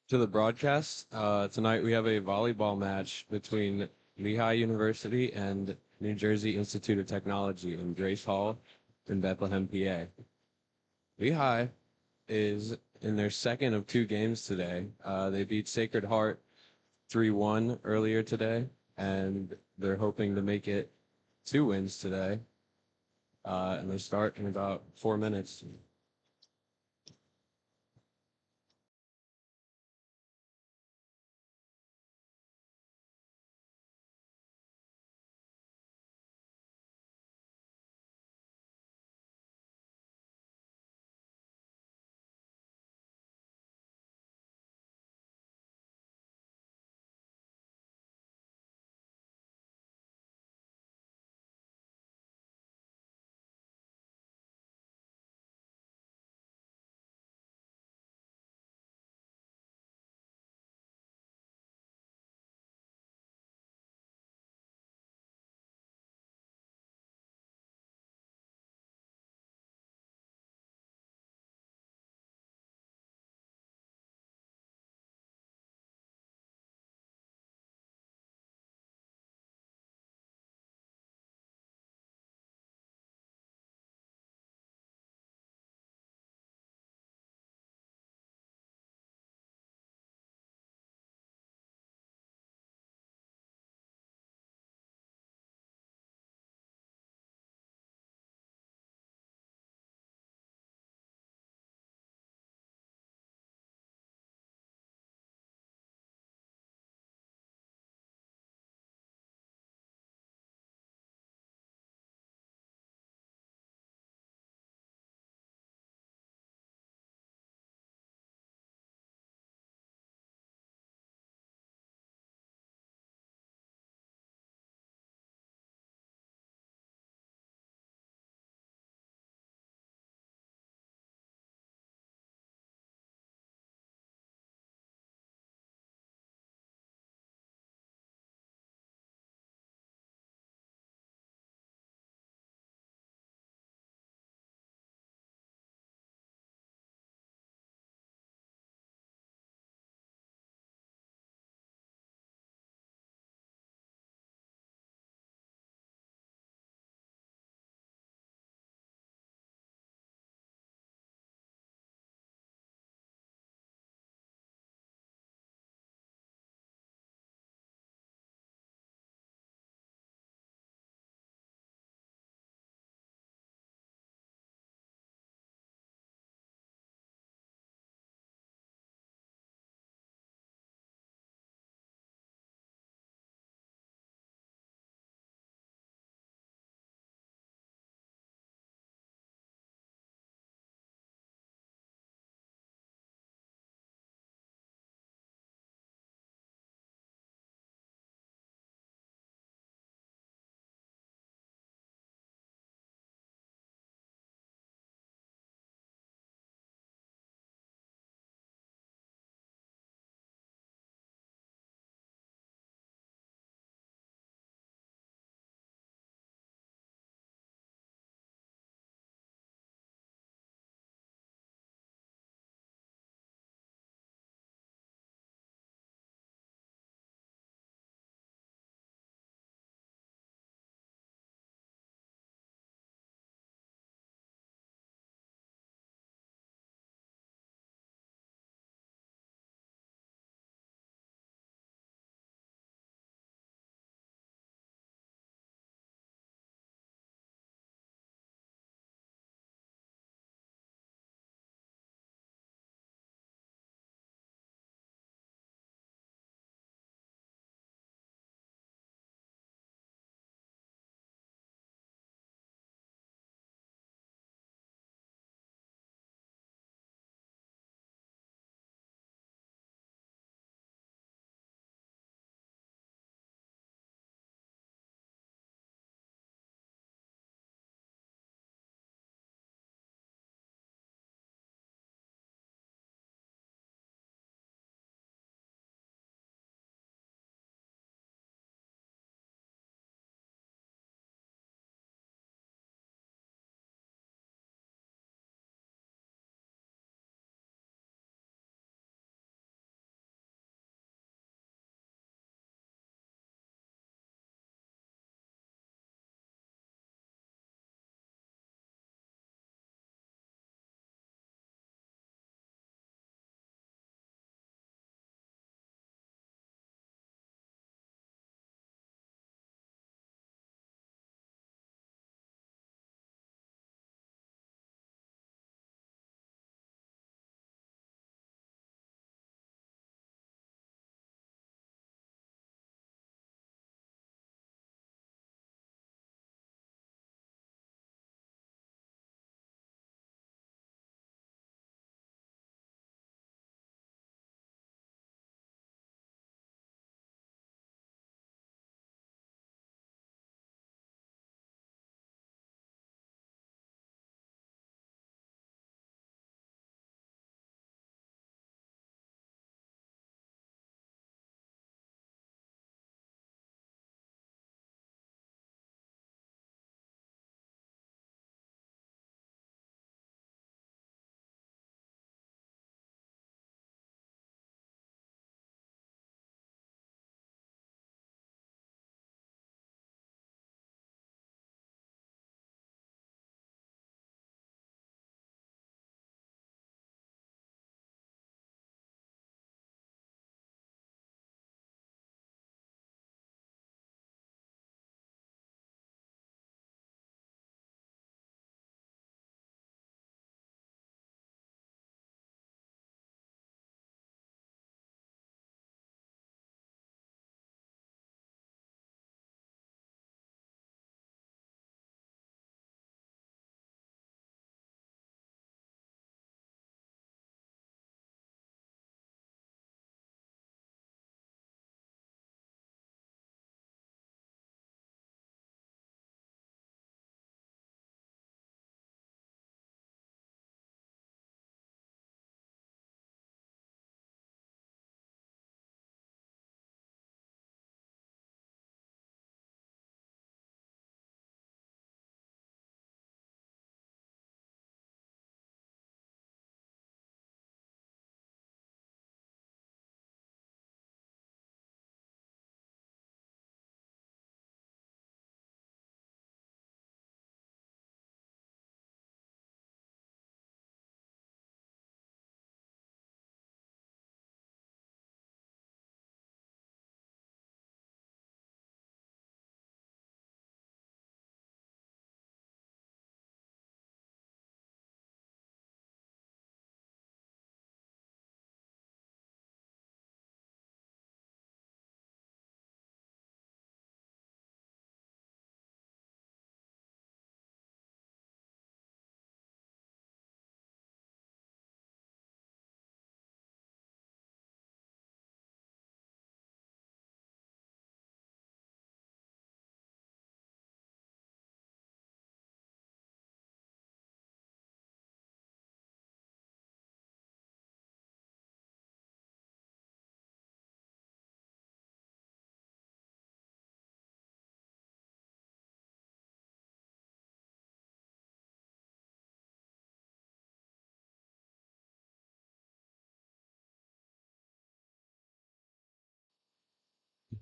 to the broadcast. Tonight we have a volleyball match between Lehigh University and New Jersey Institute of Technology in Grace Hall in Bethlehem, PA. Lehigh is in their second of two games today. They beat Sacred Heart 3-1 earlier today, and they're hoping to make it two wins today. And they start in about 4 minutes.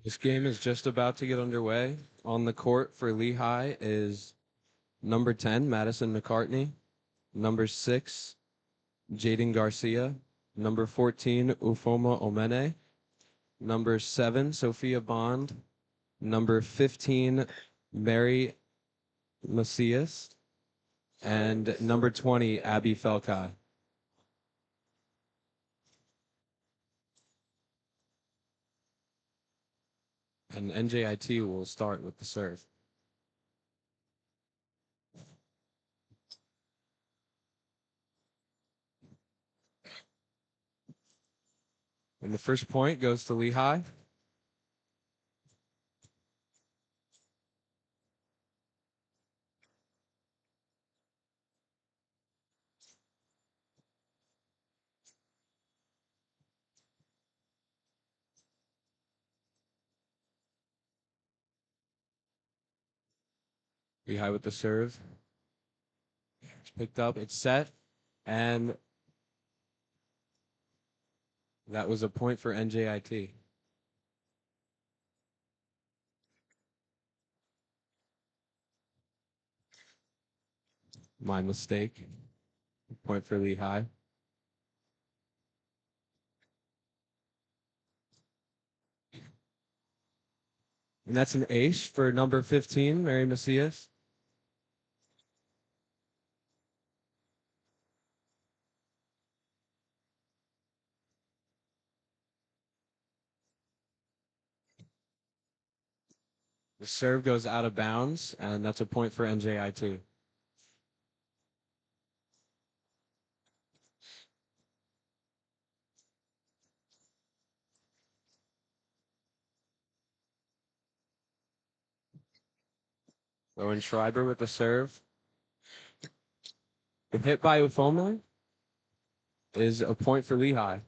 This game is just about to get underway. On the court for Lehigh is number 10, Madison McCartney, number 6, Jaden Garcia, number 14, Ufoma Omene, number 7, Sophia Bond, number 15, Mary Macias, and number 20, Abby Felkai. And NJIT will start with the serve. And the first point goes to Lehigh. Lehigh with the serve. It's picked up, it's set, and that was a point for NJIT. My mistake. Point for Lehigh. And that's an ace for number 15, Mary Macias. The serve goes out of bounds, and that's a point for NJIT. Owen Schreiber with the serve. The hit by Ufoma is a point for Lehigh.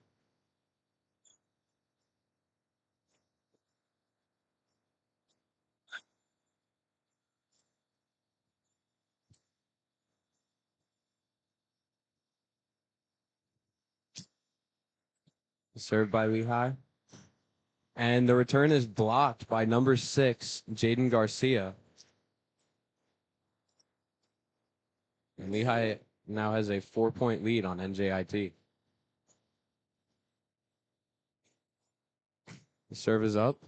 Served by Lehigh. And the return is blocked by number 6, Jaden Garcia. And Lehigh now has a 4-point lead on NJIT. The serve is up.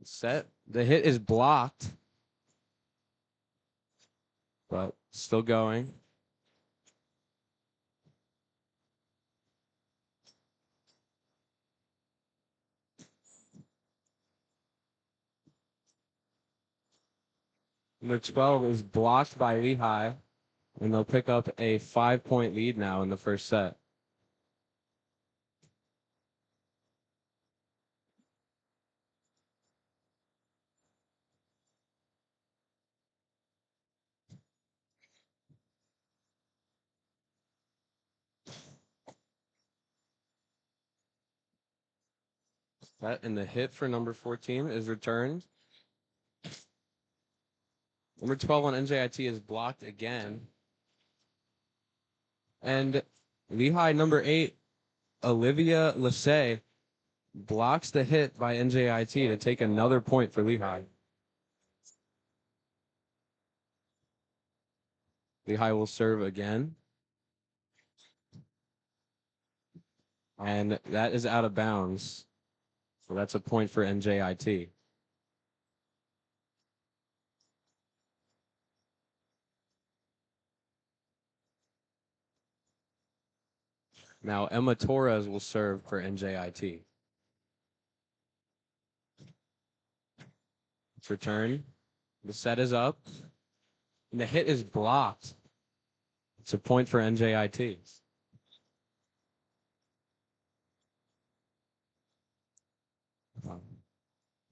Set. The hit is blocked, but still going. Number 12 is blocked by Lehigh, and they'll pick up a 5-point lead now in the first set. That and the hit for number 14 is returned. Number 12 on NJIT is blocked again. And Lehigh number 8, Olivia Lassay, blocks the hit by NJIT to take another point for Lehigh. Lehigh will serve again. And that is out of bounds. So that's a point for NJIT. Now Emma Torres will serve for NJIT. It's returned. The set is up. And the hit is blocked. It's a point for NJIT.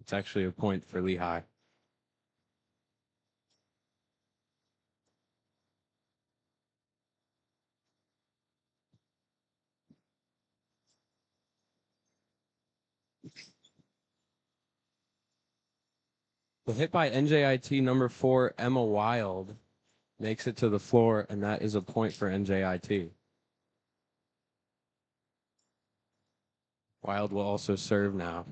It's actually a point for Lehigh. The hit by NJIT number 4, Emma Wild, makes it to the floor, and that is a point for NJIT. Wild will also serve now.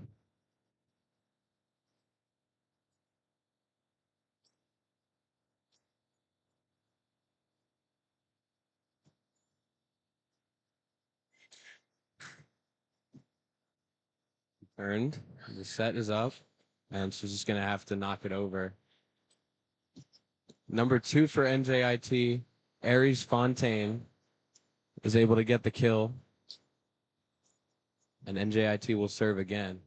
Earned. The set is up, and she's just going to have to knock it over. Number 2 for NJIT, Aries Fontaine, is able to get the kill, and NJIT will serve again.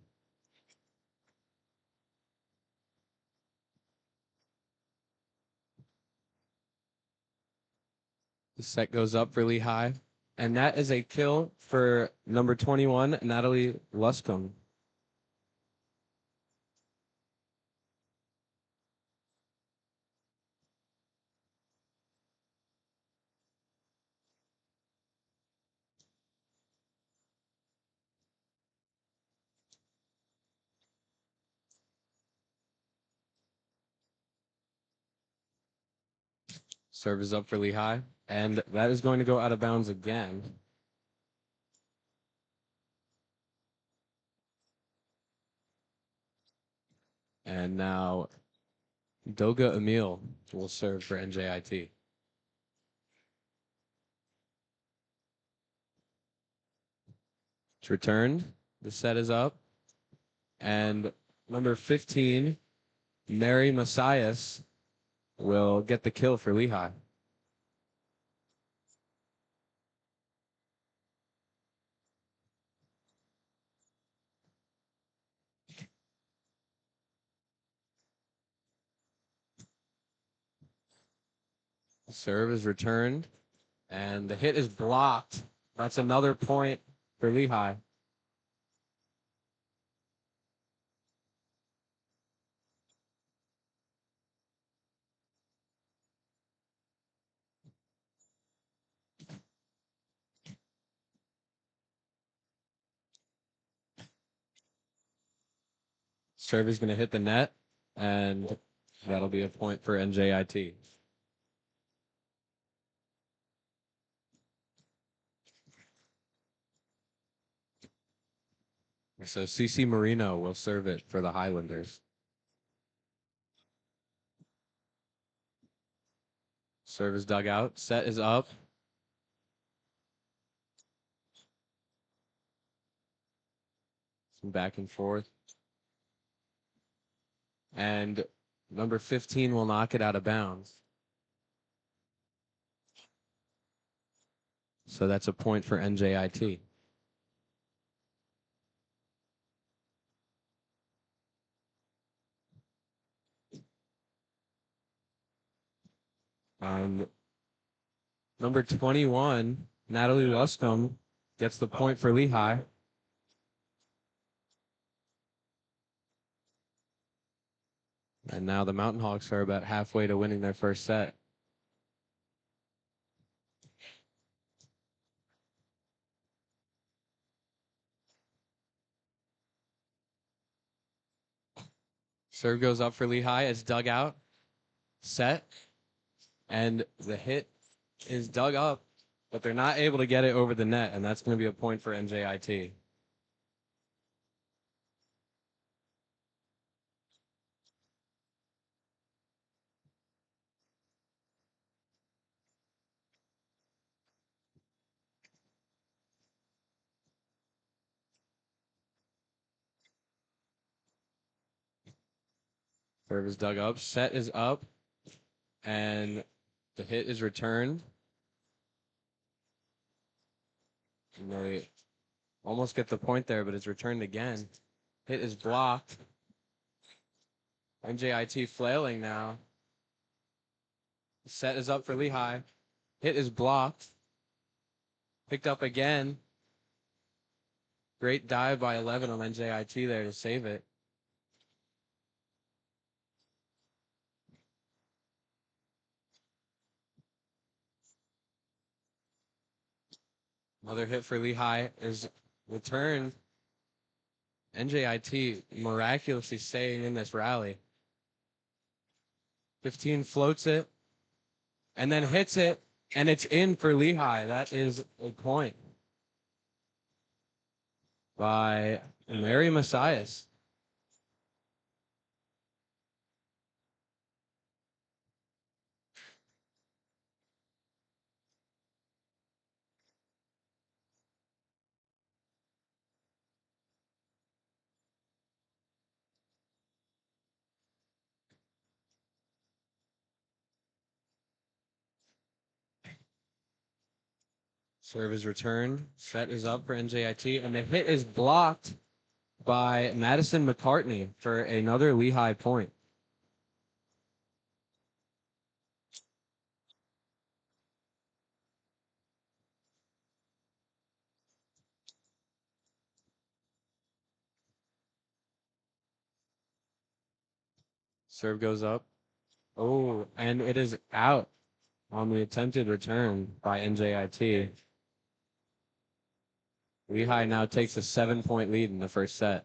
The set goes up for Lehigh, and that is a kill for number 21, Natalie Luscombe. Serve is up for Lehigh, and that is going to go out of bounds again. And now Doga Emil will serve for NJIT. It's returned. The set is up. And number 15, Mary Messias, will get the kill for Lehigh. Serve is returned, and the hit is blocked. That's another point for Lehigh. Serve is going to hit the net, and that'll be a point for NJIT. So CC Marino will serve it for the Highlanders. Serve is dug out. Set is up. Some back and forth. And number 15 will knock it out of bounds. So that's a point for NJIT. Number 21, Natalie Luscombe, gets the point for Lehigh. And now the Mountain Hawks are about halfway to winning their first set. Serve goes up for Lehigh. It's dug out. Set. And the hit is dug up, but they're not able to get it over the net, and that's going to be a point for NJIT. Serve is dug up. Set is up. And the hit is returned. And they almost get the point there, but it's returned again. Hit is blocked. NJIT flailing now. Set is up for Lehigh. Hit is blocked. Picked up again. Great dive by 11 on NJIT there to save it. Another hit for Lehigh is returned. NJIT miraculously staying in this rally. 15 floats it and then hits it, and it's in for Lehigh. That is a point by Mary Messias. Serve is returned. Set is up for NJIT, and the hit is blocked by Madison McCartney for another Lehigh point. Serve goes up. Oh, and it is out on the attempted return by NJIT. Lehigh now takes a 7-point lead in the first set.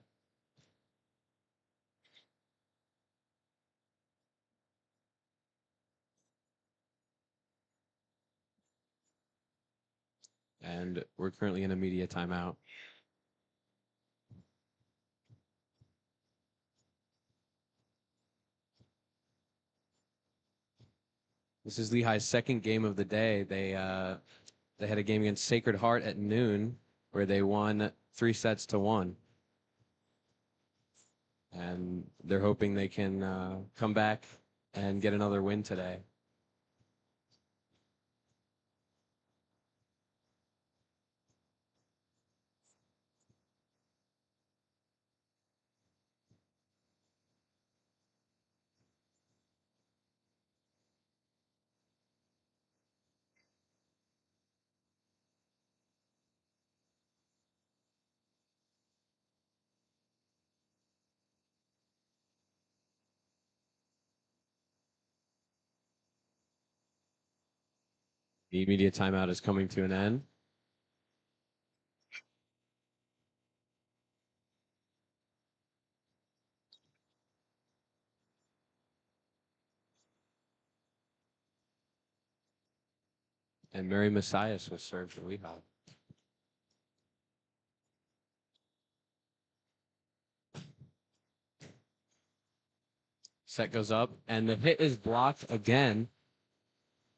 And we're currently in a media timeout. This is Lehigh's second game of the day. They had a game against Sacred Heart at noon where they won 3-1. And they're hoping they can come back and get another win today. The media timeout is coming to an end. And Mary Messias was served for Lehigh. Set goes up, and the hit is blocked again.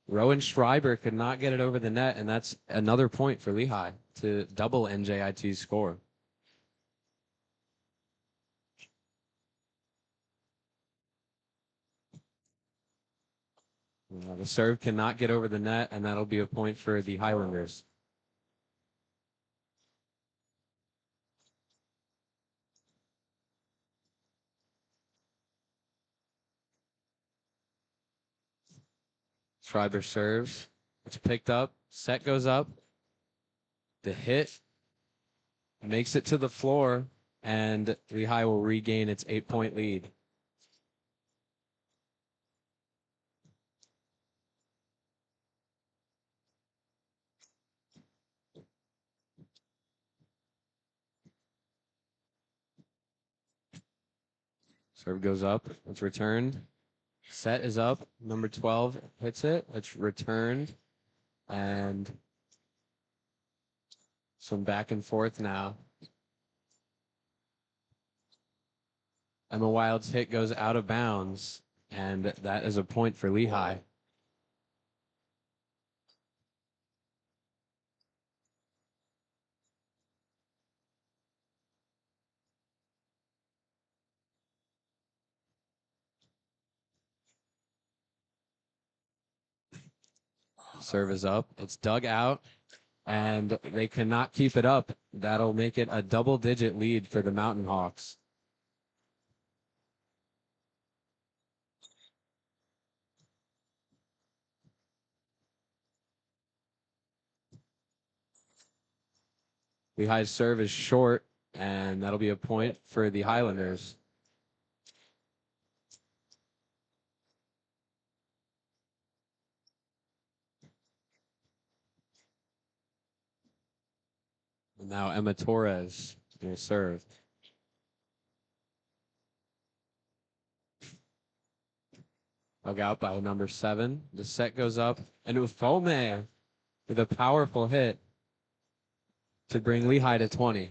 Rowan Schreiber could not get it over the net, and that's another point for Lehigh to double NJIT's score. The serve cannot get over the net, and that'll be a point for the Highlanders. Schreiber serves. It's picked up. Set goes up. The hit makes it to the floor, and Lehigh will regain its 8-point lead. Serve goes up. It's returned. Set is up. Number 12 hits it. It's returned. And some back and forth now. Emma Wild's hit goes out of bounds, and that is a point for Lehigh. Serve is up. It's dug out, and they cannot keep it up. That'll make it a double-digit lead for the Mountain Hawks. Lehigh's serve is short, and that'll be a point for the Highlanders. And now Emma Torres will serve. Dug out by number 7. The set goes up, and Ufome with a powerful hit to bring Lehigh to 20.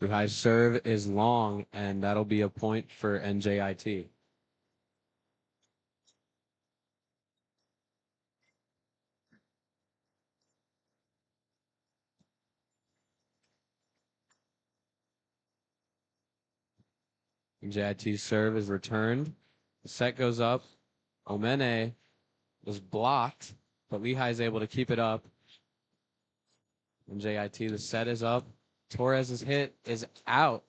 Lehigh's serve is long, and that'll be a point for NJIT. NJIT's serve is returned. The set goes up. Omene was blocked, but Lehigh is able to keep it up. NJIT, the set is up. Torres's hit is out.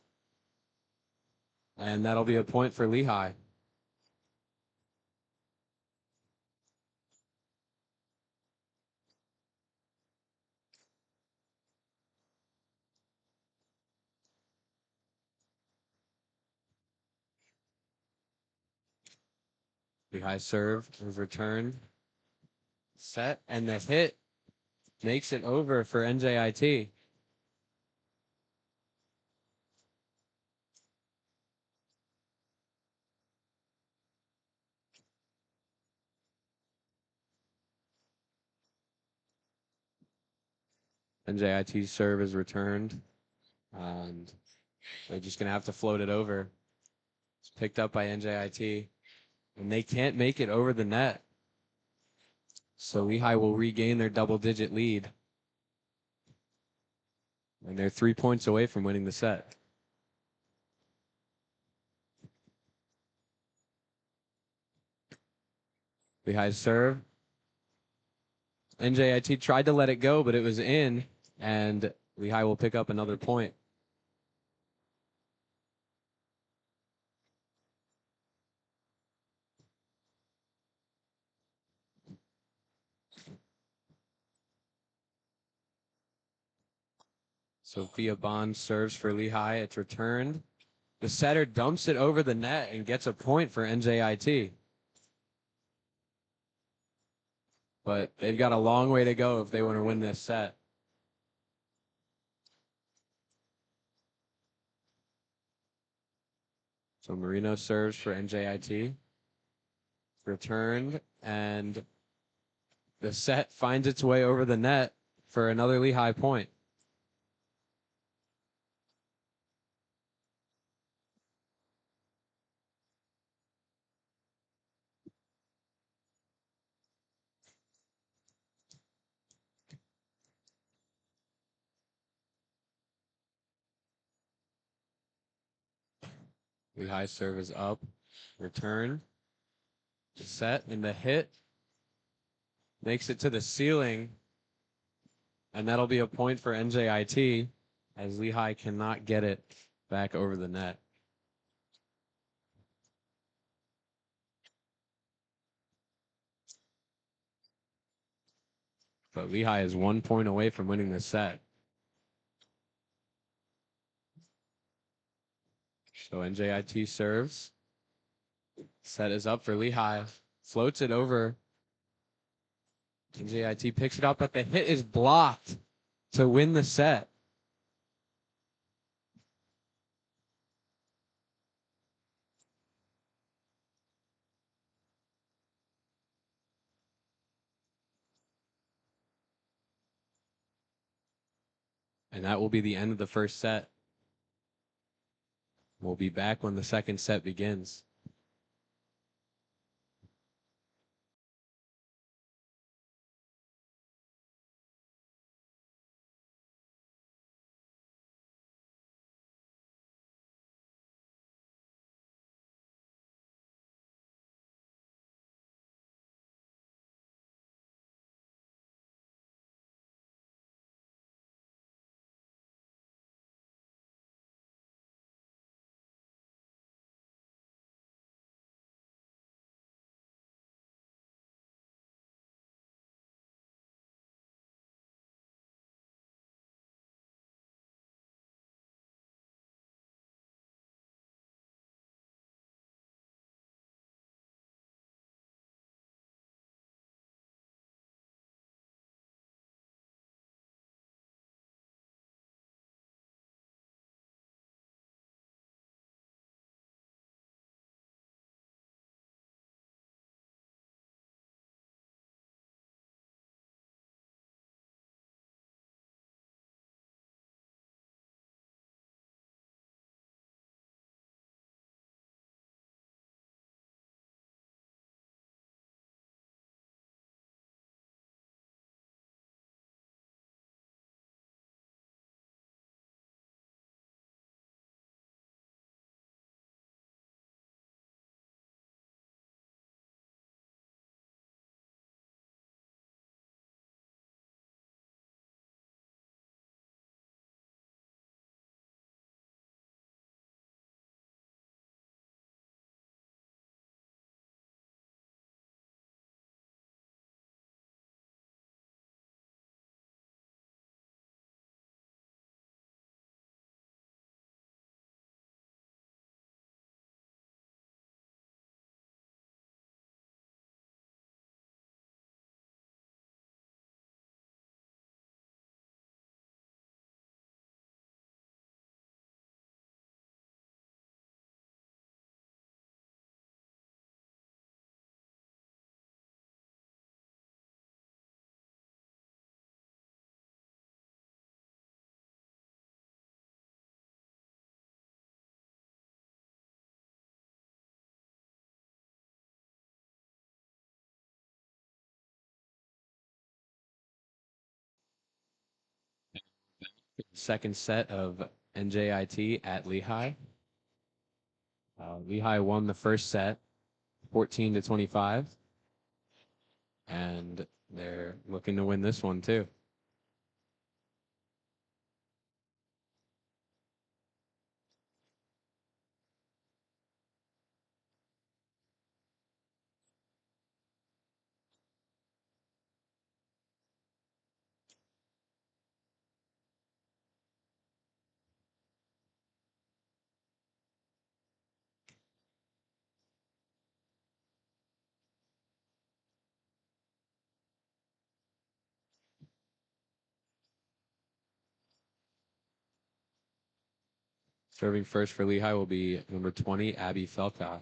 And that'll be a point for Lehigh. Lehigh serve is returned. Set, and the hit makes it over for NJIT. NJIT's serve is returned. And they're just going to have to float it over. It's picked up by NJIT. And they can't make it over the net. So Lehigh will regain their double-digit lead. And they're 3 points away from winning the set. Lehigh's serve. NJIT tried to let it go, but it was in, and Lehigh will pick up another point. Sophia Bond serves for Lehigh. It's returned. The setter dumps it over the net and gets a point for NJIT. But they've got a long way to go if they want to win this set. So Marino serves for NJIT. Returned, and the set finds its way over the net for another Lehigh point. Lehigh serve is up. Return. Set, and the hit makes it to the ceiling. And that'll be a point for NJIT as Lehigh cannot get it back over the net. But Lehigh is 1 point away from winning the set. So NJIT serves. Set is up for Lehigh. Floats it over. NJIT picks it up, but the hit is blocked to win the set. And that will be the end of the first set. We'll be back when the second set begins. second set of NJIT at Lehigh. Lehigh won the first set 14-25, and they're looking to win this one too. Serving first for Lehigh will be number 20, Abby Felcott.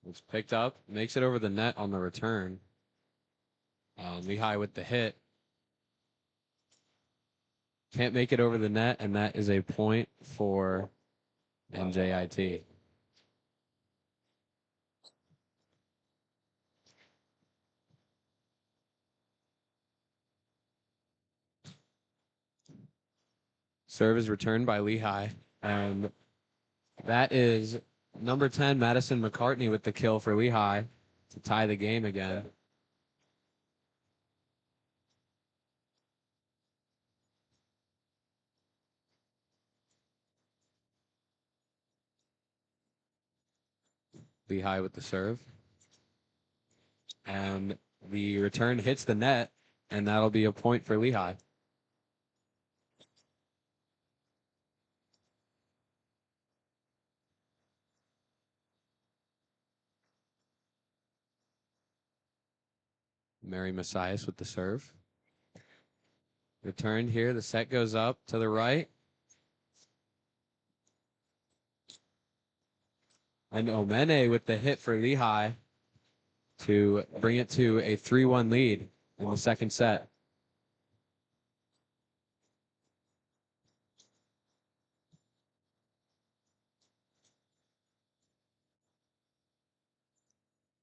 It's picked up, makes it over the net on the return. Lehigh with the hit. Can't make it over the net, and that is a point for NJIT. Serve is returned by Lehigh, and that is number 10, Madison McCartney with the kill for Lehigh to tie the game again. Lehigh with the serve. And the return hits the net, and that'll be a point for Lehigh. Mary Messias with the serve. Returned here. The set goes up to the right. And Omene with the hit for Lehigh to bring it to a 3-1 lead in the second set.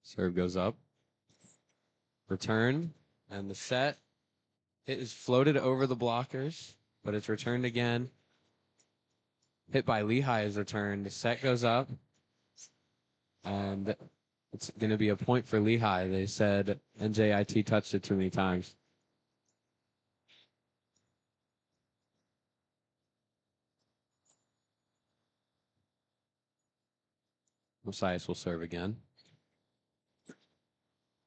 Serve goes up. Return. And the set. It is floated over the blockers, but it's returned again. Hit by Lehigh is returned. The set goes up. And it's going to be a point for Lehigh. They said NJIT touched it too many times. Messias will serve again.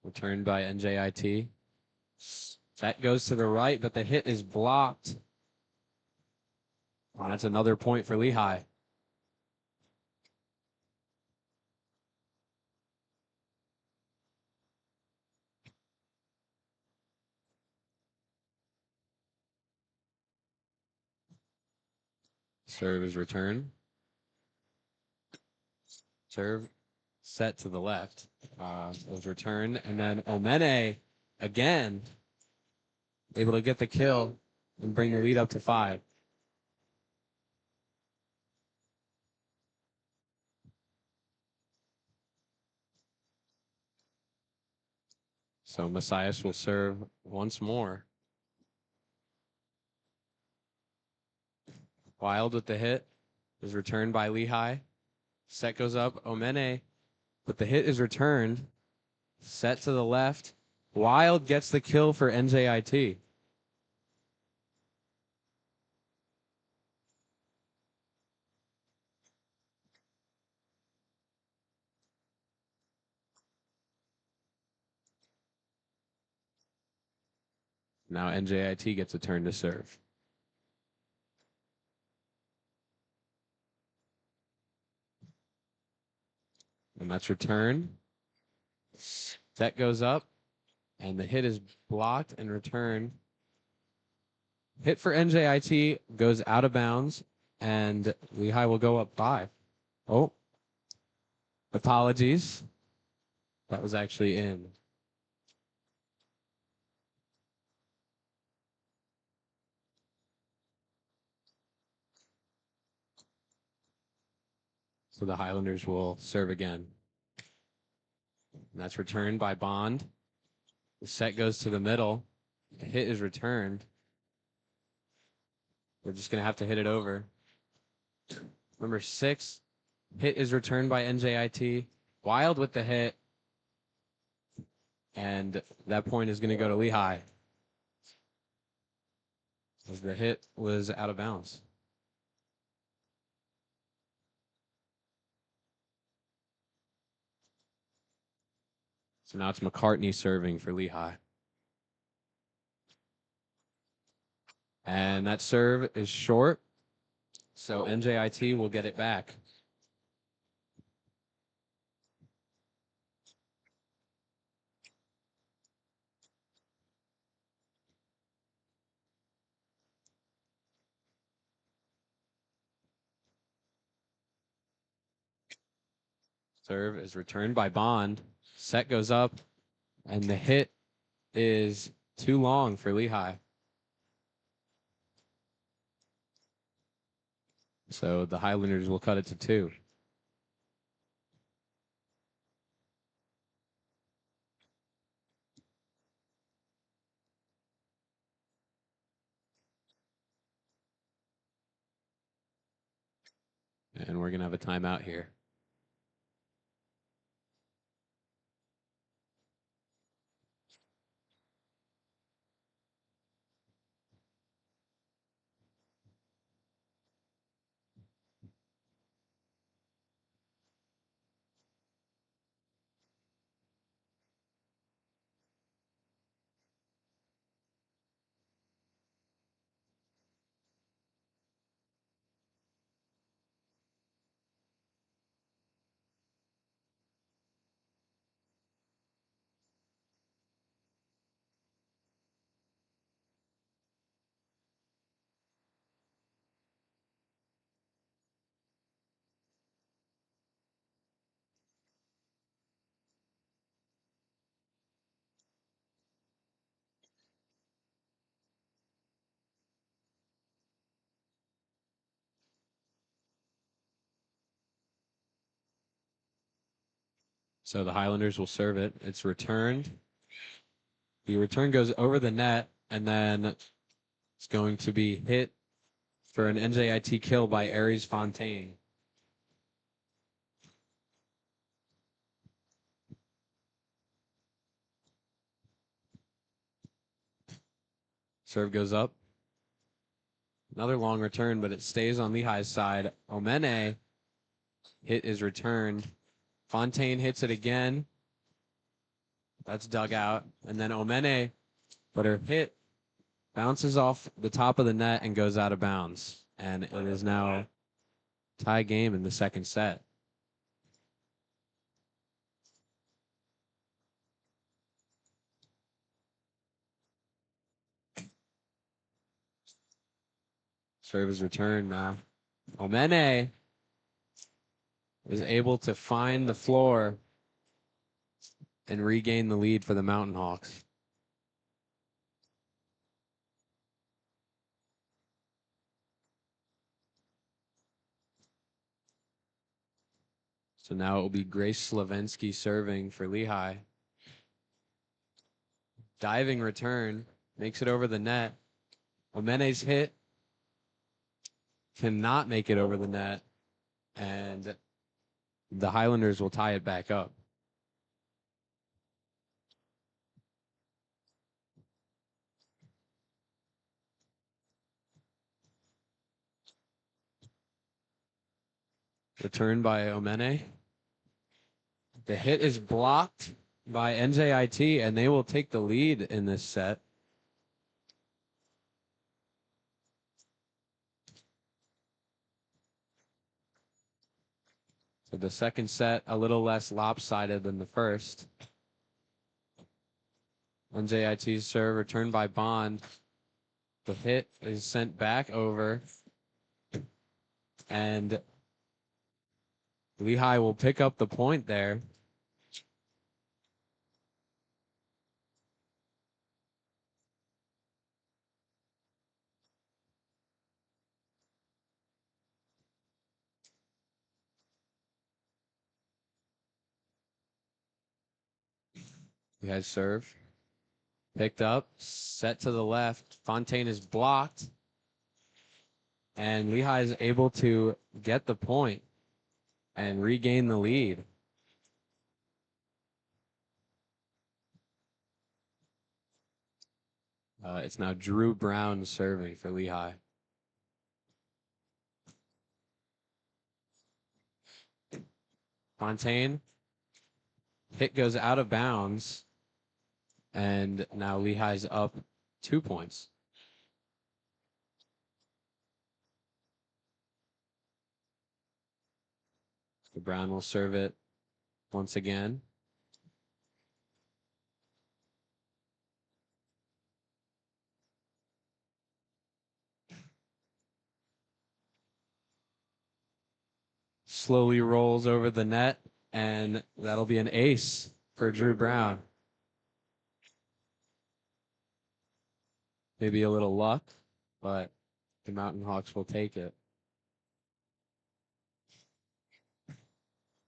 Returned by NJIT. That goes to the right, but the hit is blocked. And that's another point for Lehigh. Serve is returned. Serve set to the left. Was returned. And then Omene again able to get the kill and bring the lead up to 5. So Messias will serve once more. Wild with the hit is returned by Lehigh. Set goes up. Omene, but the hit is returned. Set to the left. Wild gets the kill for NJIT. Now NJIT gets a turn to serve. And that's return. Set goes up, and the hit is blocked and returned. Hit for NJIT goes out of bounds, and Lehigh will go up 5. Oh, apologies. That was actually in. So the Highlanders will serve again. And that's returned by Bond. The set goes to the middle. The hit is returned. We're just going to have to hit it over. Number 6, hit is returned by NJIT. Wild with the hit. And that point is going to go to Lehigh, as the hit was out of bounds. So now it's McCartney serving for Lehigh. And that serve is short, so NJIT will get it back. Serve is returned by Bond. Set goes up, and the hit is too long for Lehigh. So the Highlanders will cut it to 2. And we're going to have a timeout here. So the Highlanders will serve it. It's returned. The return goes over the net, and then it's going to be hit for an NJIT kill by Aries Fontaine. Serve goes up. Another long return, but it stays on Lehigh's side. Omene, hit is returned. Fontaine hits it again. That's dug out. And then Omene, but her hit bounces off the top of the net and goes out of bounds. And it is now tie game in the second set. Serve is returned now. Omene is able to find the floor and regain the lead for the Mountain Hawks. So now it will be Grace Slavensky serving for Lehigh. Diving return, makes it over the net. Omene's hit cannot make it over the net, and the Highlanders will tie it back up. Return by Omene. The hit is blocked by NJIT, and they will take the lead in this set. So the second set, a little less lopsided than the first. NJIT's serve returned by Bond. The hit is sent back over, and Lehigh will pick up the point there. He has serve. Picked up, set to the left. Fontaine is blocked. And Lehigh is able to get the point and regain the lead. It's now Drew Brown serving for Lehigh. Fontaine. Hit goes out of bounds. And now Lehigh's up 2 points. So Brown will serve it once again. Slowly rolls over the net, and that'll be an ace for Drew Brown. Maybe a little luck, but the Mountain Hawks will take it.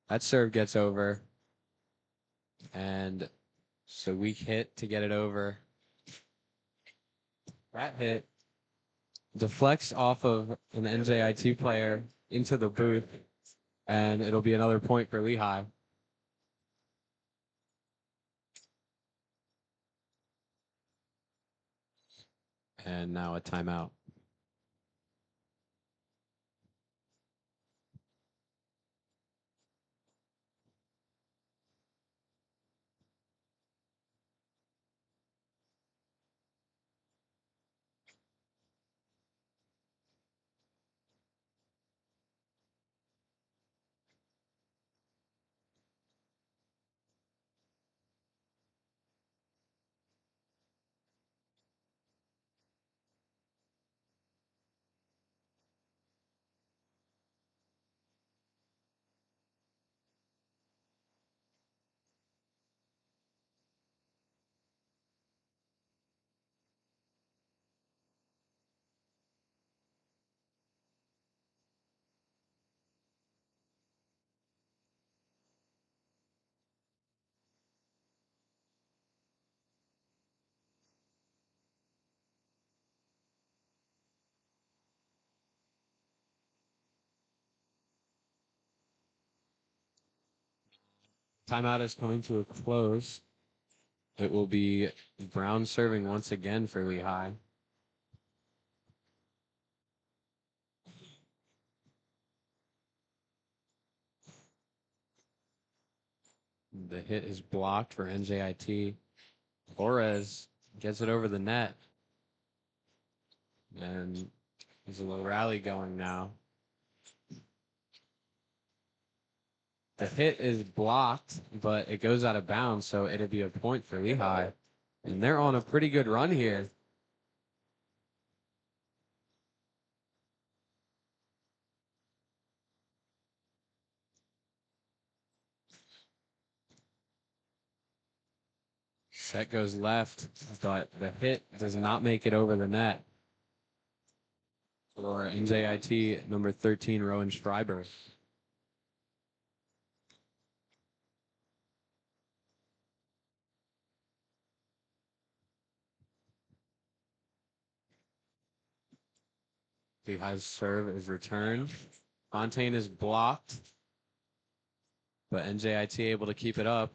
That serve gets over, and so weak hit to get it over. That hit deflects off of an NJIT player into the booth, and it'll be another point for Lehigh. And now a timeout. Timeout is coming to a close. It will be Brown serving once again for Lehigh. The hit is blocked for NJIT. Torres gets it over the net. And there's a little rally going now. The hit is blocked, but it goes out of bounds, so it'll be a point for Lehigh. And they're on a pretty good run here. Set goes left, but the hit does not make it over the net. For NJIT number 13, Rowan Schreiber. Lehigh's serve is returned. Fontaine is blocked, but NJIT able to keep it up.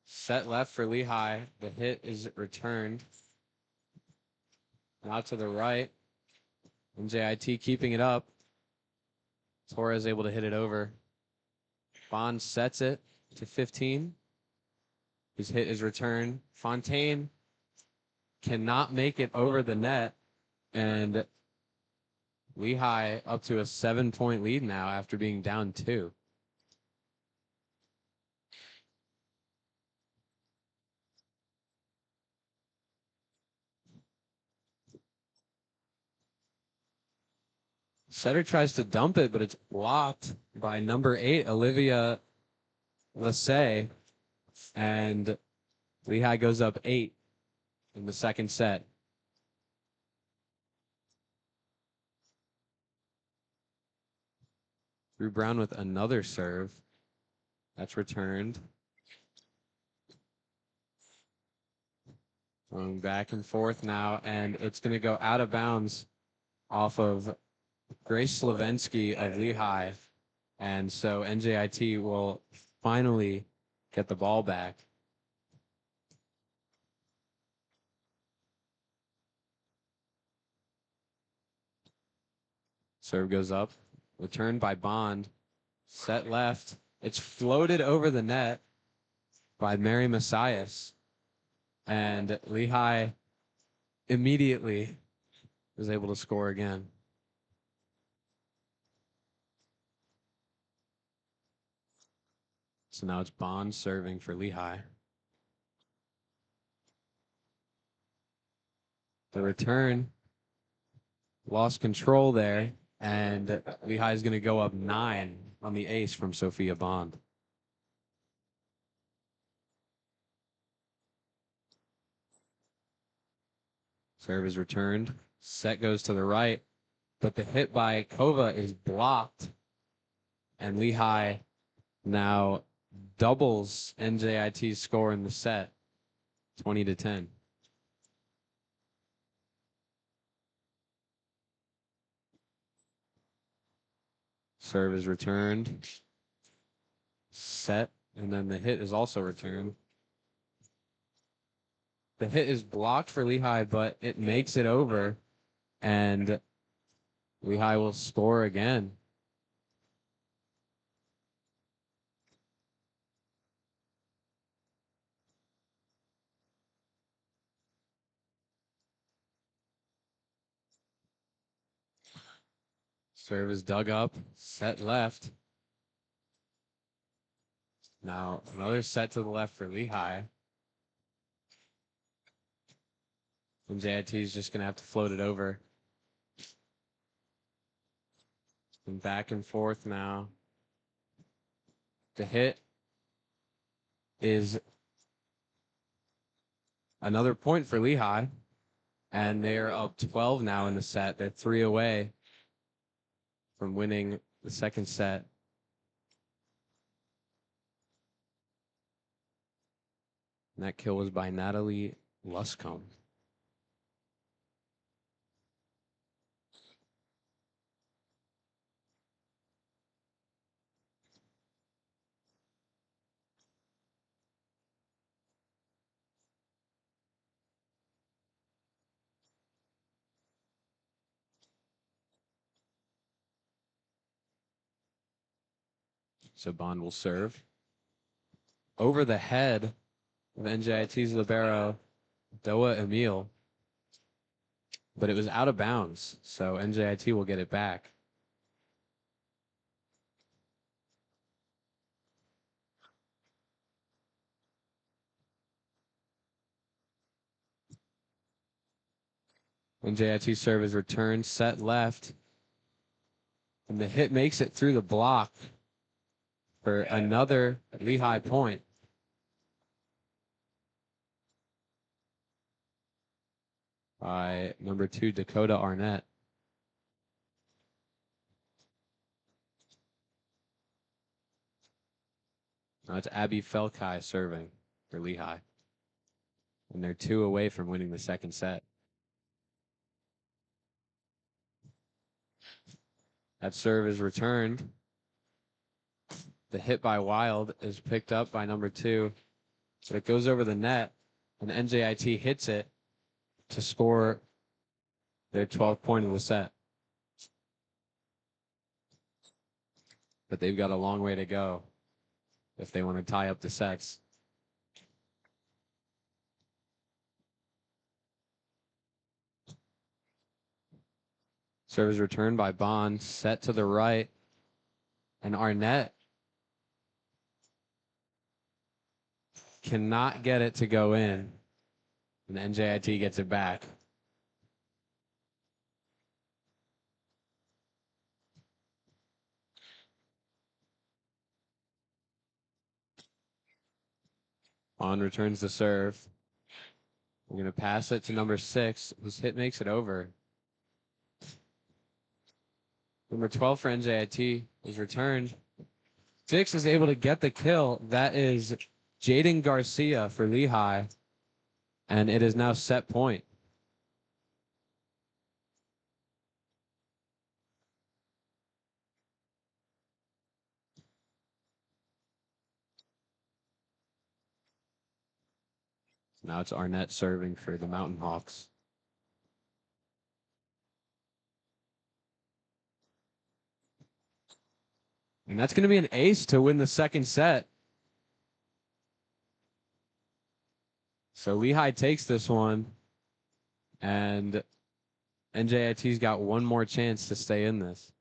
Set left for Lehigh. The hit is returned. Now to the right. NJIT keeping it up. Torres able to hit it over. Bond sets it to 15. His hit is returned. Fontaine cannot make it over the net. And Lehigh up to a 7-point lead now after being down 2. Setter tries to dump it, but it's blocked by number 8, Olivia Lassay. And Lehigh goes up 8 in the second set. Drew Brown with another serve. That's returned. Going back and forth now, and it's going to go out of bounds off of Grace Slavensky of Lehigh. And so NJIT will finally get the ball back. Serve goes up, returned by Bond, set left. It's floated over the net by Mary Messias. And Lehigh immediately was able to score again. So now it's Bond serving for Lehigh. The return lost control there, and Lehigh is going to go up 9 on the ace from Sophia Bond. Serve is returned. Set goes to the right, but the hit by Kova is blocked, and Lehigh now doubles NJIT's score in the set, 20-10. Serve is returned. Set, and then the hit is also returned. The hit is blocked for Lehigh, but it makes it over, and Lehigh will score again. Serve is dug up, set left. Now another set to the left for Lehigh. And JIT is just going to have to float it over. And back and forth now. The hit is another point for Lehigh. And they're up 12 now in the set. They're 3 away from winning the second set. And that kill was by Natalie Luscombe. So Bond will serve. Over the head of NJIT's libero, Doa Emil. But it was out of bounds, so NJIT will get it back. NJIT serve is returned, set left. And the hit makes it through the block for another Lehigh point. By number 2, Dakota Arnett. Now it's Abby Felkai serving for Lehigh. And they're 2 away from winning the second set. That serve is returned. The hit by Wild is picked up by number 2. So it goes over the net, and NJIT hits it to score their 12th point of the set. But they've got a long way to go if they want to tie up the sets. Serve is returned by Bond, set to the right, and Arnett cannot get it to go in, and NJIT gets it back. Bond returns the serve. We're going to pass it to number 6, whose hit makes it over. Number 12 for NJIT is returned. 6 is able to get the kill. That is Jaden Garcia for Lehigh. And it is now set point. Now it's Arnett serving for the Mountain Hawks. And that's going to be an ace to win the second set. So Lehigh takes this one, and NJIT's got one more chance to stay in this.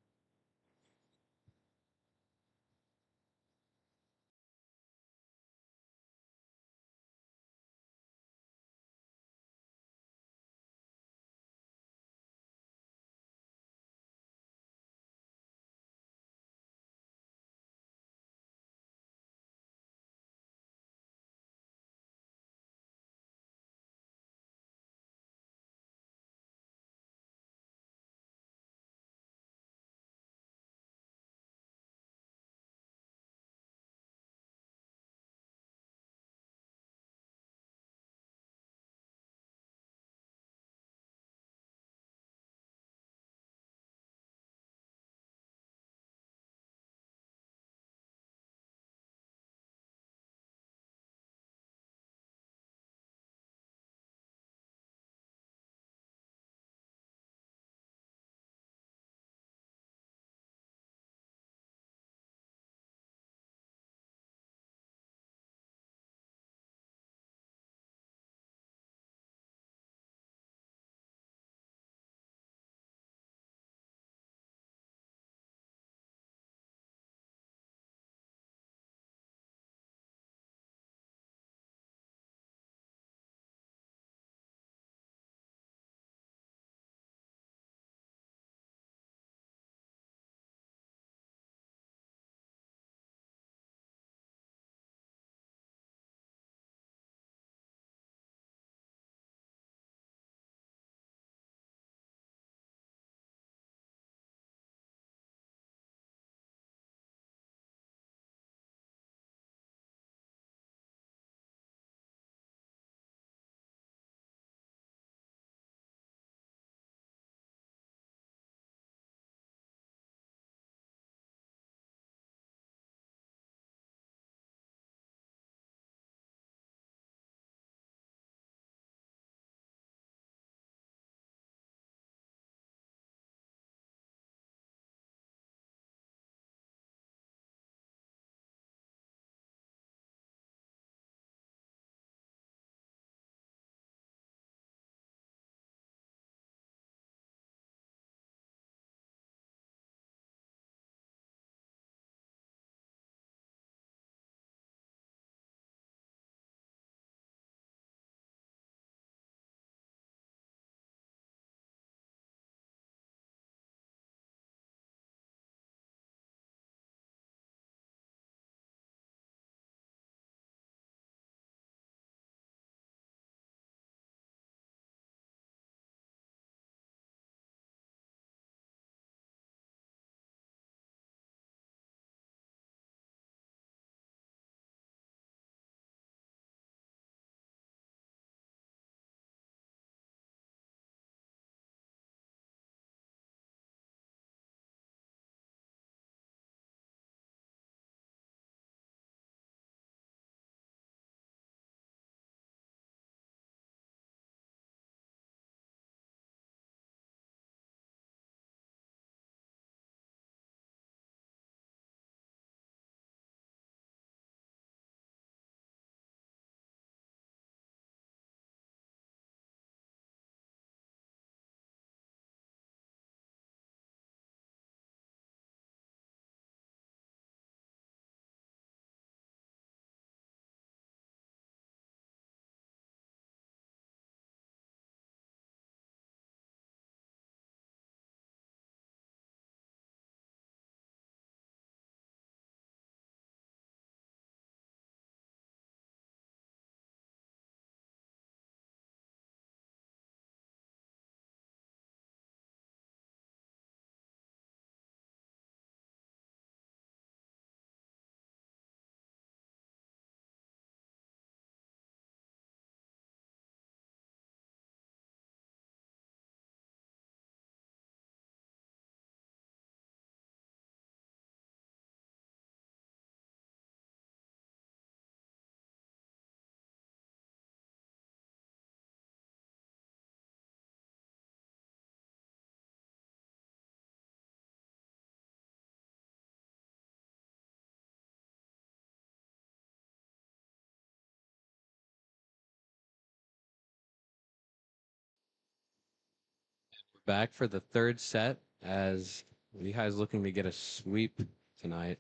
Back for the third set as Lehigh is looking to get a sweep tonight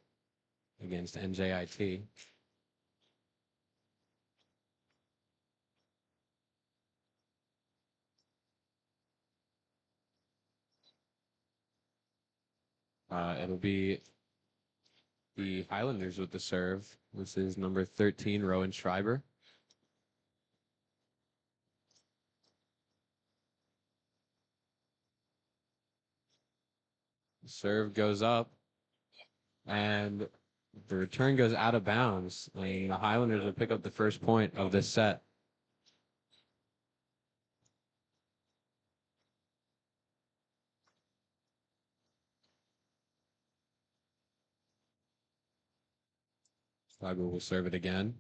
against NJIT. It'll be the Highlanders with the serve. This is number 13, Rowan Schreiber. Serve goes up, and the return goes out of bounds. And the Highlanders will pick up the first point of this set. Schreiber will serve it again.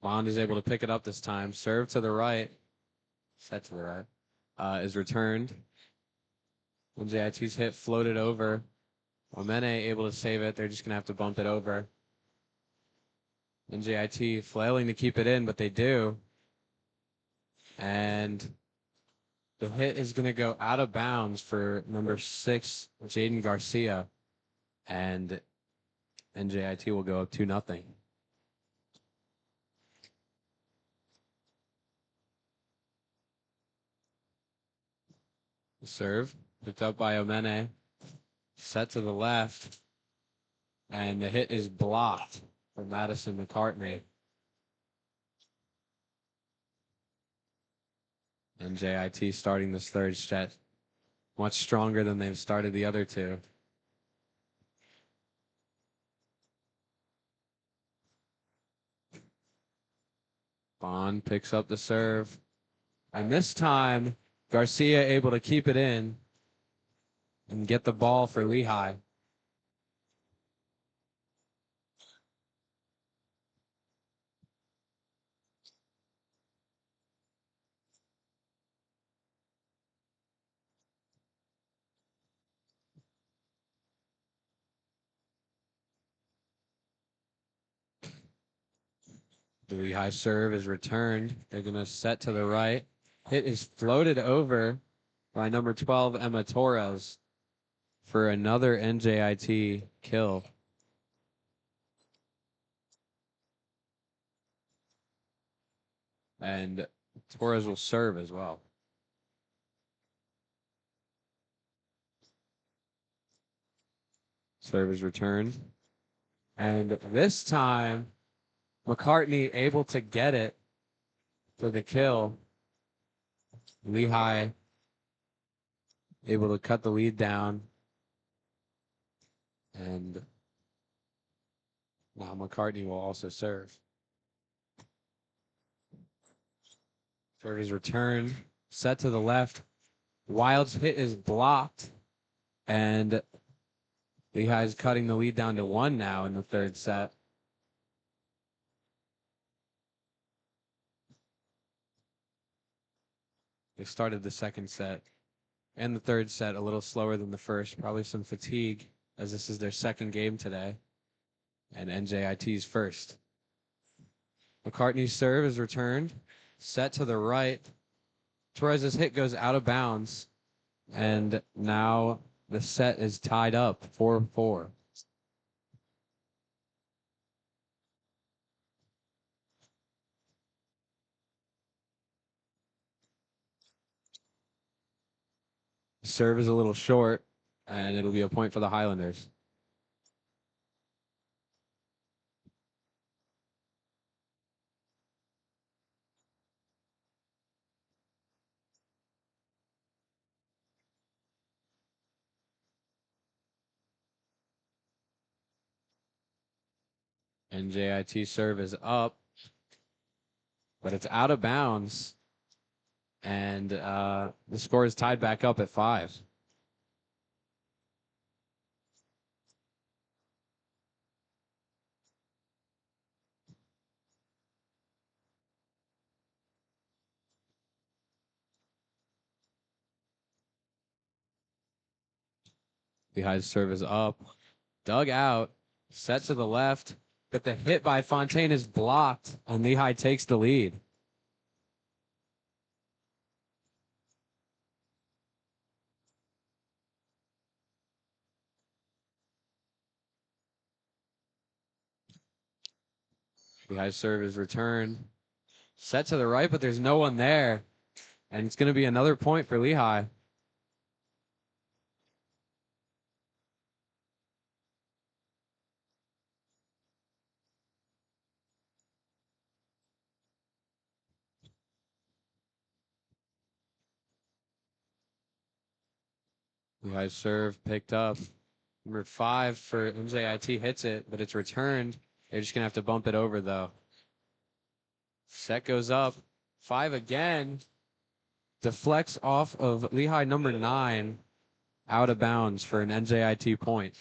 Bond is able to pick it up this time. Serve to the right. Set to the right. Is returned. NJIT's hit floated over. Omene able to save it. They're just going to have to bump it over. NJIT flailing to keep it in, but they do. And the hit is going to go out of bounds for number 6, Jaden Garcia. And NJIT will go up 2-0. Serve picked up by Omene. Set to the left. And the hit is blocked for Madison McCartney. NJIT starting this third set much stronger than they've started the other two. Bond picks up the serve. And this time, Garcia able to keep it in and get the ball for Lehigh. The Lehigh serve is returned. They're going to set to the right. Hit is floated over by number 12, Emma Torres, for another NJIT kill. And Torres will serve as well. Serve is returned. And this time, McCartney able to get it for the kill. Lehigh able to cut the lead down. And now McCartney will also serve. Serve is returned. Set to the left. Wild's hit is blocked. And Lehigh's cutting the lead down to 1 now in the third set. They started the second set and the third set a little slower than the first. Probably some fatigue as this is their second game today. And NJIT's first. McCartney's serve is returned. Set to the right. Torres' hit goes out of bounds. And now the set is tied up 4-4. Serve is a little short, and it'll be a point for the Highlanders. NJIT serve is up, but it's out of bounds. And the score is tied back up at 5. Lehigh's serve is up, dug out, set to the left, but the hit by Fontaine is blocked, and Lehigh takes the lead. Lehigh serve is returned. Set to the right, but there's no one there. And it's going to be another point for Lehigh. Lehigh serve picked up. Number 5 for NJIT hits it, but it's returned. They're just going to have to bump it over, though. Set goes up. 5 again. Deflects off of Lehigh number 9. Out of bounds for an NJIT point.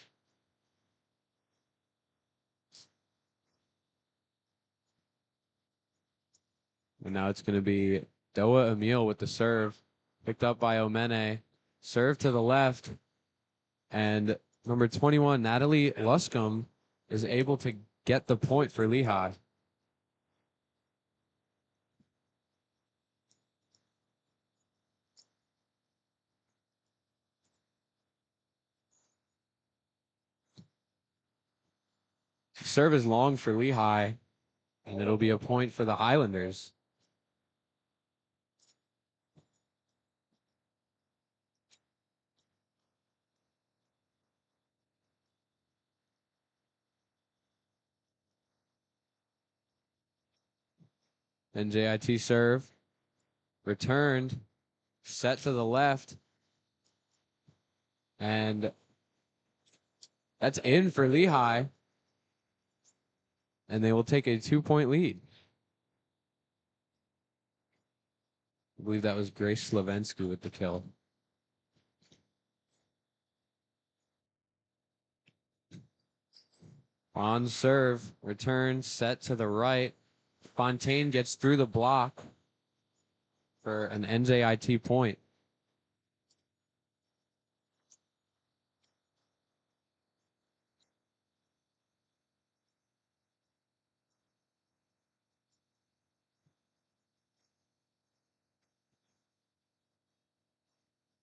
And now it's going to be Doa Emil with the serve. Picked up by Omene. Serve to the left. And number 21, Natalie Luscombe, is able to get the point for Lehigh. Serve is long for Lehigh, and it'll be a point for the Highlanders. NJIT serve. Returned. Set to the left. And that's in for Lehigh. And they will take a 2-point lead. I believe that was Grace Slavensky with the kill. On serve, return, set to the right. Fontaine gets through the block for an NJIT point.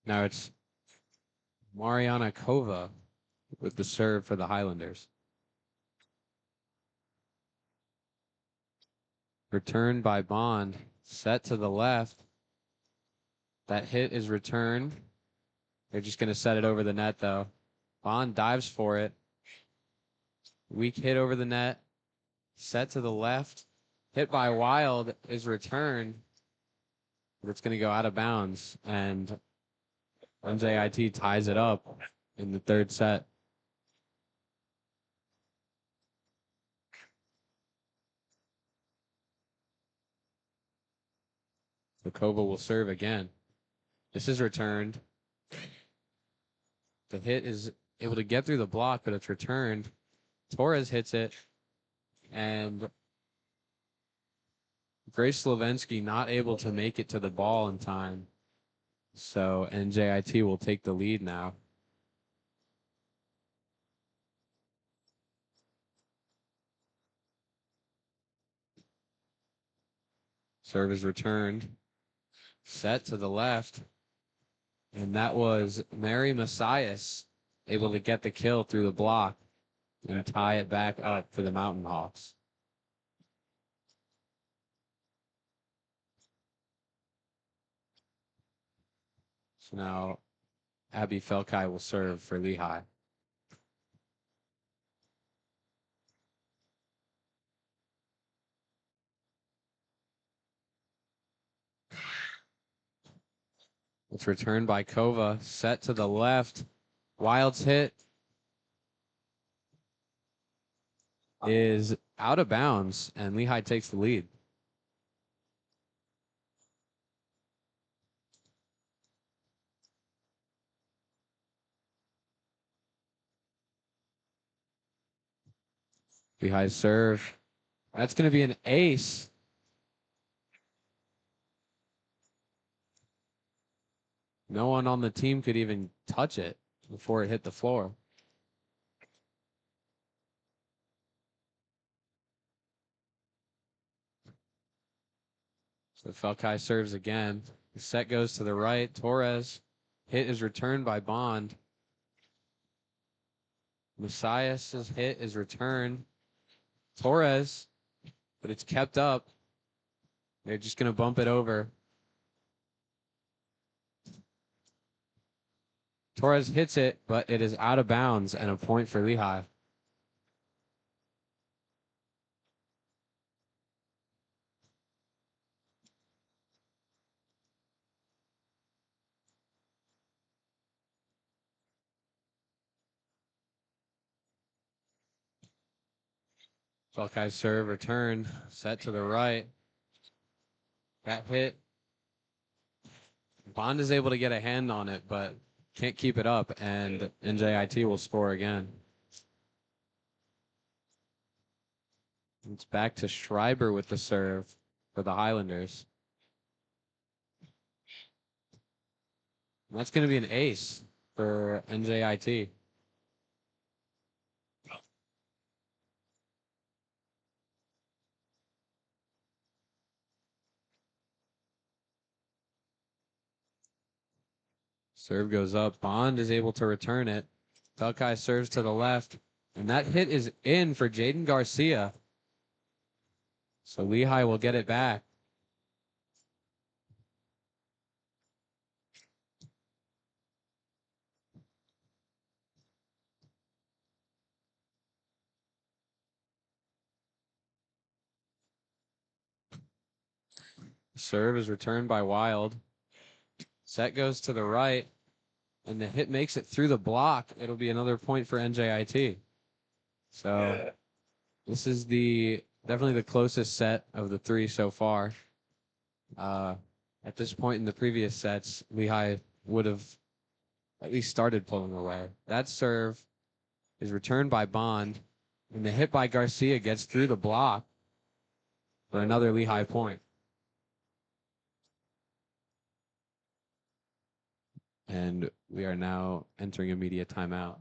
Now it's Mariana Kova with the serve for the Highlanders. Returned by Bond. Set to the left. That hit is returned. They're just going to set it over the net, though. Bond dives for it. Weak hit over the net. Set to the left. Hit by Wild is returned. But it's going to go out of bounds. And NJIT ties it up in the third set. Kova will serve again. This is returned. The hit is able to get through the block, but it's returned. Torres hits it. And Grace Slavensky not able to make it to the ball in time. So NJIT will take the lead now. Serve is returned. Set to the left. And that was Mary Messias able to get the kill through the block and tie it back up for the Mountain Hawks. So now Abby Felkai will serve for Lehigh. It's returned by Kova. Set to the left. Wild's hit is out of bounds, and Lehigh takes the lead. Lehigh serve. That's going to be an ace. No one on the team could even touch it before it hit the floor. So Felkai serves again. The set goes to the right. Torres. Hit is returned by Bond. Messias' hit is returned. Torres but it's kept up. They're just going to bump it over. Torres hits it, but it is out of bounds and a point for Lehigh. Buckeyes serve, return, set to the right. That hit. Bond is able to get a hand on it, but can't keep it up, and NJIT will score again. It's back to Schreiber with the serve for the Highlanders. And that's going to be an ace for NJIT. Serve goes up. Bond is able to return it. Buckeye serves to the left, and that hit is in for Jaden Garcia. So Lehigh will get it back. Serve is returned by Wild. Set goes to the right, and the hit makes it through the block. It'll be another point for NJIT. So this is definitely the closest set of the three so far. At this point in the previous sets, Lehigh would have at least started pulling away. That serve is returned by Bond, and the hit by Garcia gets through the block for another Lehigh point. And we are now entering a media timeout.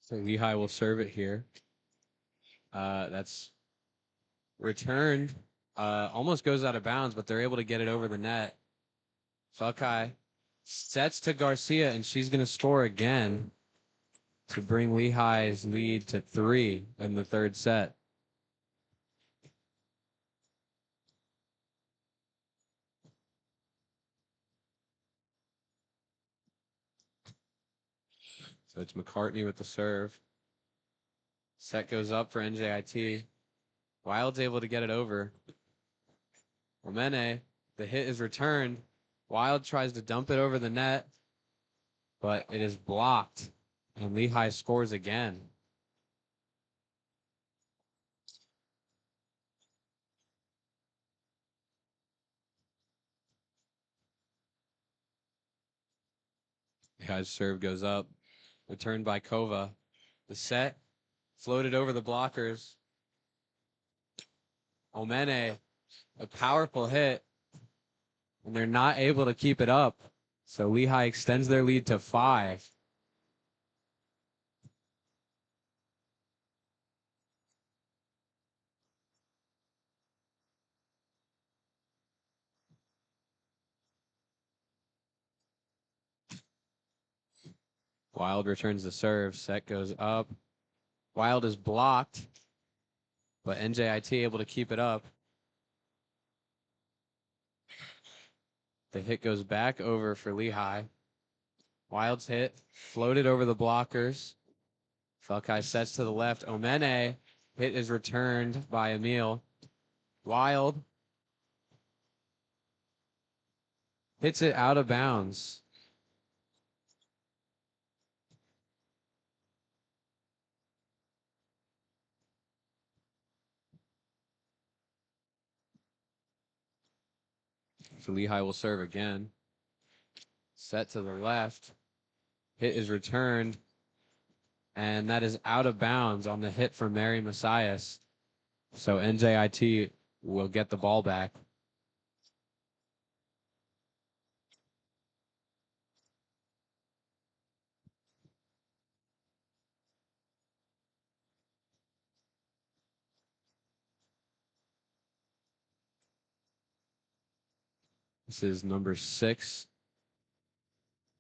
So Lehigh will serve it here. That's returned. Almost goes out of bounds, but they're able to get it over the net. Buckeye sets to Garcia, and she's going to score again to bring Lehigh's lead to 3 in the third set. So it's McCartney with the serve. Set goes up for NJIT. Wild's able to get it over. Omene, the hit is returned. Wild tries to dump it over the net, but it is blocked, and Lehigh scores again. Lehigh's serve goes up, returned by Kova. The set floated over the blockers. Omene, a powerful hit, and they're not able to keep it up. So Lehigh extends their lead to 5. Wild returns the serve. Set goes up. Wild is blocked, but NJIT able to keep it up. The hit goes back over for Lehigh. Wild's hit floated over the blockers. Felkai sets to the left. Omene. Hit is returned by Emil. Wild hits it out of bounds. So Lehigh will serve again. Set to the left. Hit is returned. And that is out of bounds on the hit from Mary Messias. So NJIT will get the ball back. This is number 6,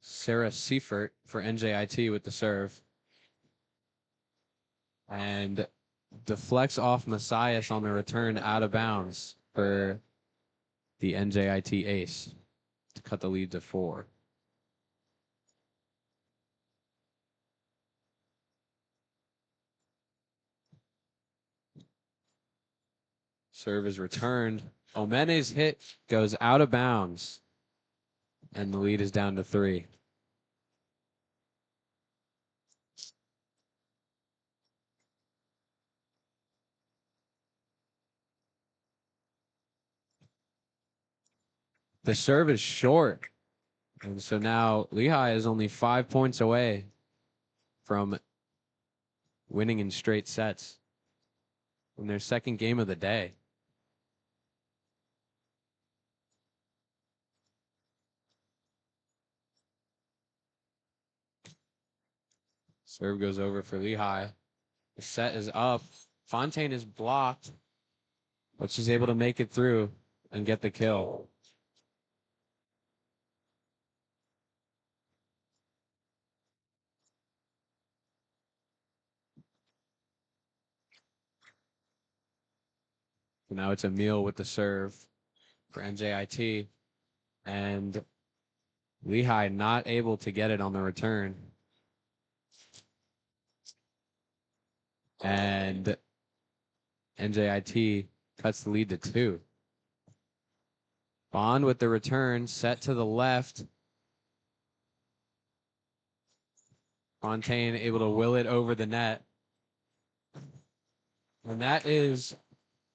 Sarah Seifert for NJIT with the serve. And deflects off Messias on the return out of bounds for the NJIT ace to cut the lead to 4. Serve is returned. Omene's hit goes out of bounds, and the lead is down to 3. The serve is short, and so now Lehigh is only 5 points away from winning in straight sets in their second game of the day. Serve goes over for Lehigh. The set is up. Fontaine is blocked, but she's able to make it through and get the kill. So now it's Emil with the serve for NJIT, and Lehigh not able to get it on the return. And NJIT cuts the lead to 2. Bond with the return, set to the left. Fontaine able to will it over the net. And that is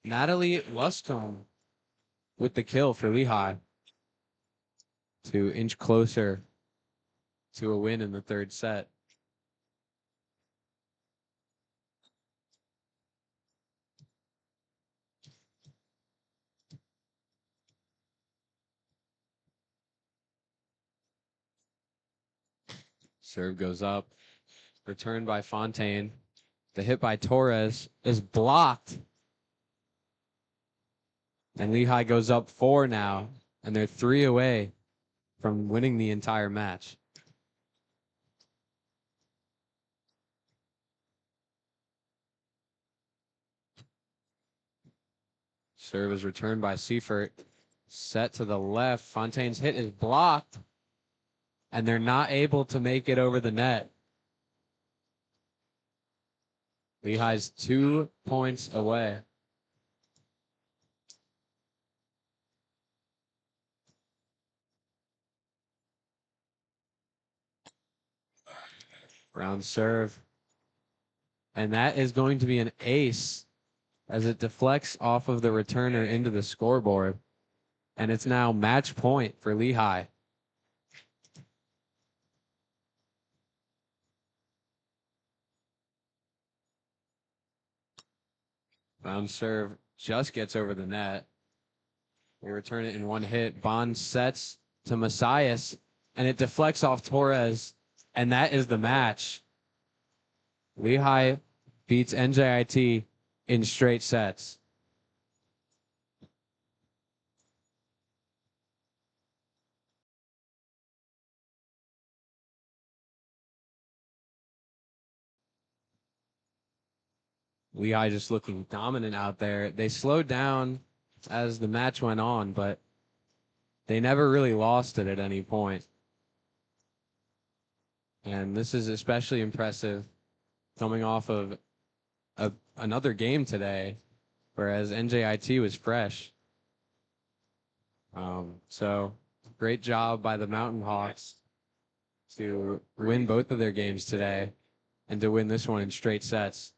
Natalie Luscombe with the kill for Lehigh to inch closer to a win in the third set. Serve goes up. Returned by Fontaine. The hit by Torres is blocked. And Lehigh goes up 4 now. And they're 3 away from winning the entire match. Serve is returned by Seifert. Set to the left. Fontaine's hit is blocked. And they're not able to make it over the net. Lehigh's 2 points away. Round serve. And that is going to be an ace as it deflects off of the returner into the scoreboard. And it's now match point for Lehigh. Round serve just gets over the net. They return it in one hit. Bond sets to Messias, and it deflects off Torres, and that is the match. Lehigh beats NJIT in straight sets. Lehigh just looking dominant out there. They slowed down as the match went on, but they never really lost it at any point. And this is especially impressive coming off of another game today, whereas NJIT was fresh. So great job by the Mountain Hawks to win both of their games today and to win this one in straight sets.